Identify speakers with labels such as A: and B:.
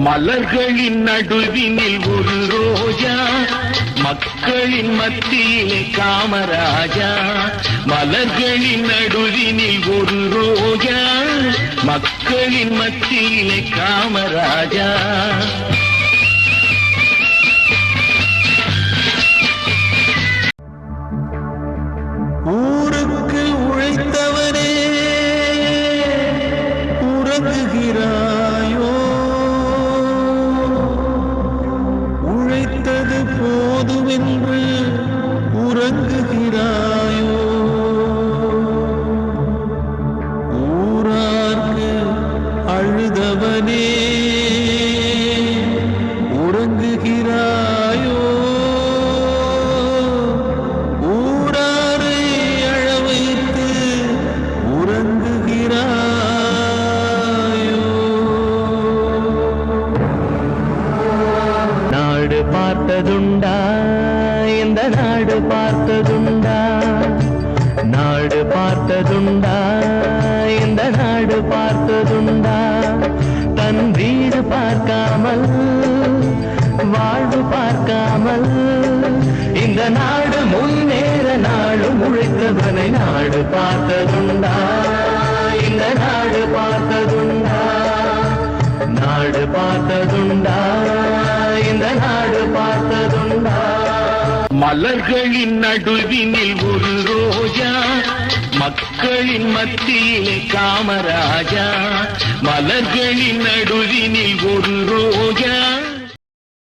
A: மலர்களின் நடுவினில் ஒரு ரோஜா, மக்களின் மத்தியிலே காமராஜா. மலர்களின் நடுவினில் ஒரு ரோஜா, மக்களின் மத்தியிலே காமராஜா. ஊருக்கு உழைத்தவனே உறங்குகிறாயோ, உழைத்தது போதுமென்று உறங்குகிறாயோ, ஊரார்க்கு அழுதவனே உறங்குகிறாயோ, ஊராரை அழவைத்து உறங்குகிறாயோ. நாடு பார்த்ததுண்டா, இந்த நாடு பார்த்ததுண்டா, நாடு பார்த்ததுண்டா, இந்த நாடு பார்த்ததுண்டா. தன் வீடு பார்க்காமல், வாழ்வு பார்க்காமல், இந்த நாடு முன்னேற நாடும் உழைத்தவனை நாடு பார்த்ததுண்டா, இந்த நாடு பார்த்ததுண்டா, நாடு பார்த்ததுண்டா, இந்த நாடு பார்த்ததுண்டா. மலர்களின் நடுவினில் ஒரு ரோஜா, மக்களின் மத்தியிலே காமராஜா. மலர்களின் நடுவினில் ஒரு ரோஜா.